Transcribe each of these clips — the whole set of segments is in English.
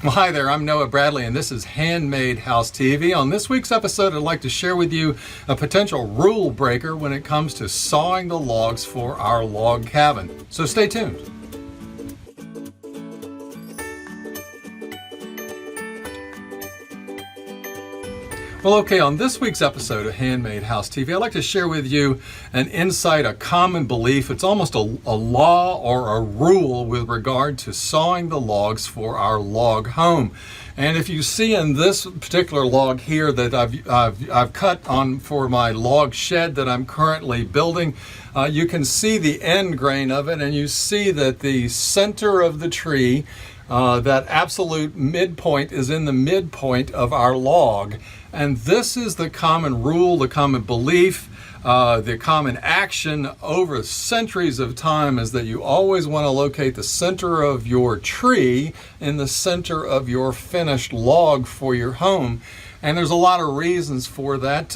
Well, hi there, I'm Noah Bradley, and this is Handmade House TV. On this week's episode, I'd like to share with you a potential rule breaker when it comes to sawing the logs for our log cabin. So stay tuned. Well, okay, on this week's episode of Handmade House TV, I'd like to share with you an insight, a common belief. It's almost a law or a rule with regard to sawing the logs for our log home. And if you see in this particular log here that I've cut on for my log shed that I'm currently building, you can see the end grain of it, and you see that the center of the tree, that absolute midpoint, is in the midpoint of our log. And this is the common rule, the common belief, the common action over centuries of time, is that you always want to locate the center of your tree in the center of your finished log for your home. And there's a lot of reasons for that,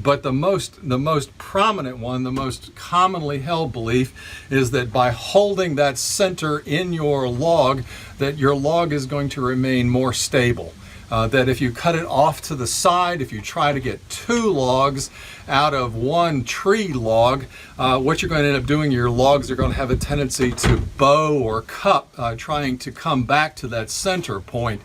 but the most prominent one, the most commonly held belief, is that by holding that center in your log, that your log is going to remain more stable. That if you cut it off to the side, if you try to get two logs out of one tree log, what you're going to end up doing, your logs are going to have a tendency to bow or cup, trying to come back to that center point.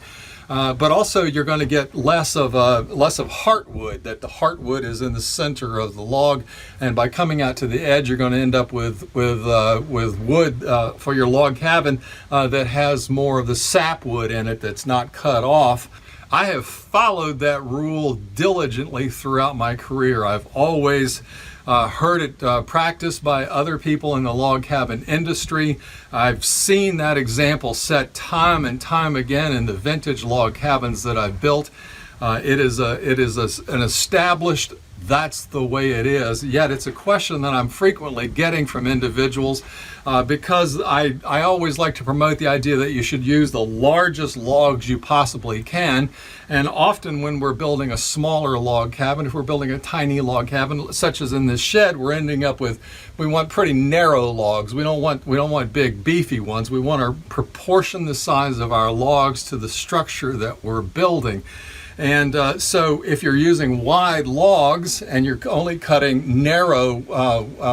But also you're going to get less of heartwood, that the heartwood is in the center of the log, and by coming out to the edge, you're going to end up with wood for your log cabin that has more of the sapwood in it that's not cut off. I have followed that rule diligently throughout my career. I've always heard it practiced by other people in the log cabin industry. I've seen that example set time and time again in the vintage log cabins that I've built. It is an established, that's the way it is. Yet it's a question that I'm frequently getting from individuals because I always like to promote the idea that you should use the largest logs you possibly can. And often when we're building a smaller log cabin, if we're building a tiny log cabin, such as in this shed, we're ending up with, we want pretty narrow logs. We don't want big beefy ones. We want to proportion the size of our logs to the structure that we're building. And so if you're using wide logs and you're only cutting narrow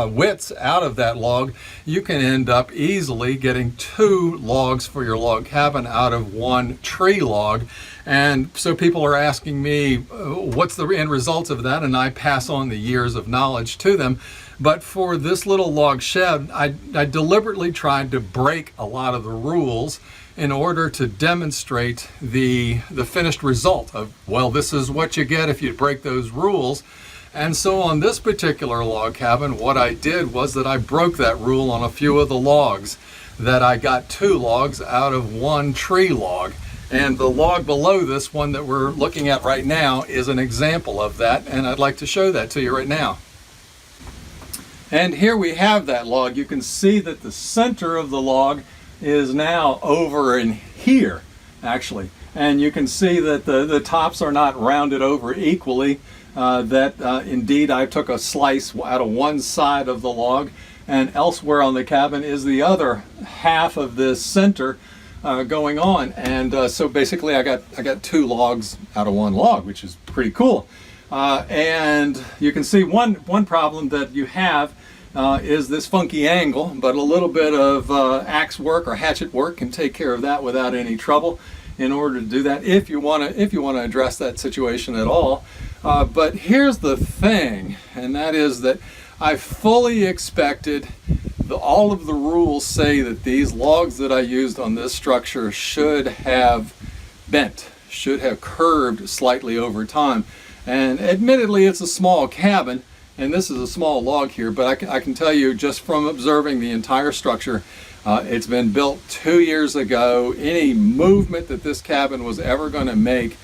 widths out of that log, you can end up easily getting two logs for your log cabin out of one tree log. And so people are asking me, what's the end result of that? And I pass on the years of knowledge to them. But for this little log shed, I deliberately tried to break a lot of the rules in order to demonstrate the finished result of, well, this is what you get if you break those rules. And so on this particular log cabin, what I did was that I broke that rule on a few of the logs, that I got two logs out of one tree log. And the log below this one that we're looking at right now is an example of that, and I'd like to show that to you right now. And here we have that log. You can see that the center of the log is now over in here, actually. And you can see that the tops are not rounded over equally, indeed I took a slice out of one side of the log, and elsewhere on the cabin is the other half of this center going on. And so basically I got two logs out of one log, which is pretty cool. And you can see one problem that you have is this funky angle, but a little bit of axe work or hatchet work can take care of that without any trouble in order to do that, if you want to address that situation at all. But here's the thing, and that is that I fully expected all of the rules say that these logs that I used on this structure should have bent, should have curved slightly over time. And admittedly, it's a small cabin, and this is a small log here, but I can tell you just from observing the entire structure, it's been built 2 years ago. Any movement that this cabin was ever going to make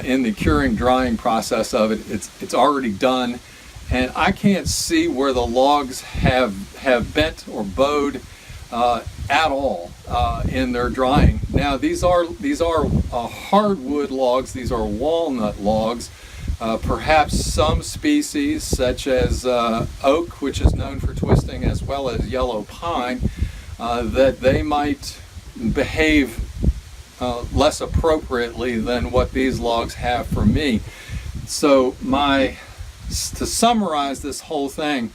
in the curing drying process of it, it's already done. And I can't see where the logs have bent or bowed at all in their drying. Now these are hardwood logs. These are walnut logs. Perhaps some species such as oak, which is known for twisting, as well as yellow pine, that they might behave less appropriately than what these logs have for me. So to summarize this whole thing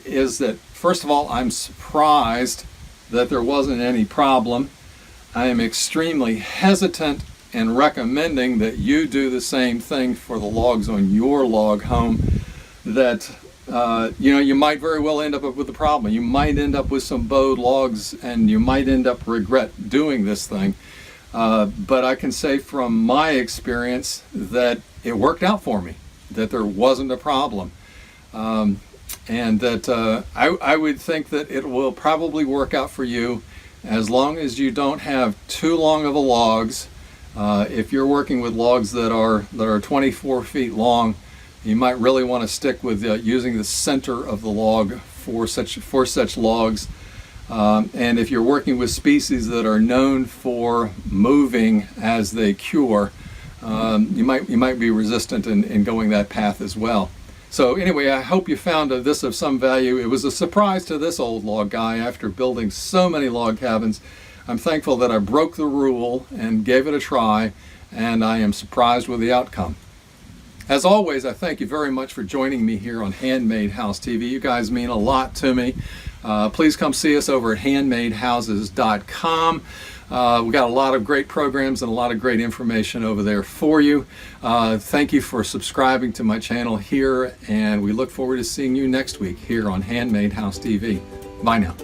is that, first of all, I'm surprised that there wasn't any problem. I am extremely hesitant in recommending that you do the same thing for the logs on your log home. That you might very well end up with a problem. You might end up with some bowed logs, and you might end up regret doing this thing. But I can say from my experience that it worked out for me, that there wasn't a problem. And that I would think that it will probably work out for you as long as you don't have too long of a logs. If you're working with logs that are 24 feet long, you might really want to stick with using the center of the log for such logs. And if you're working with species that are known for moving as they cure, you might be resistant in going that path as well. So anyway, I hope you found this of some value. It was a surprise to this old log guy after building so many log cabins. I'm thankful that I broke the rule and gave it a try, and I am surprised with the outcome. As always, I thank you very much for joining me here on Handmade House TV. You guys mean a lot to me. Please come see us over at handmadehouses.com. We've got a lot of great programs and a lot of great information over there for you. Thank you for subscribing to my channel here, and we look forward to seeing you next week here on Handmade House TV. Bye now.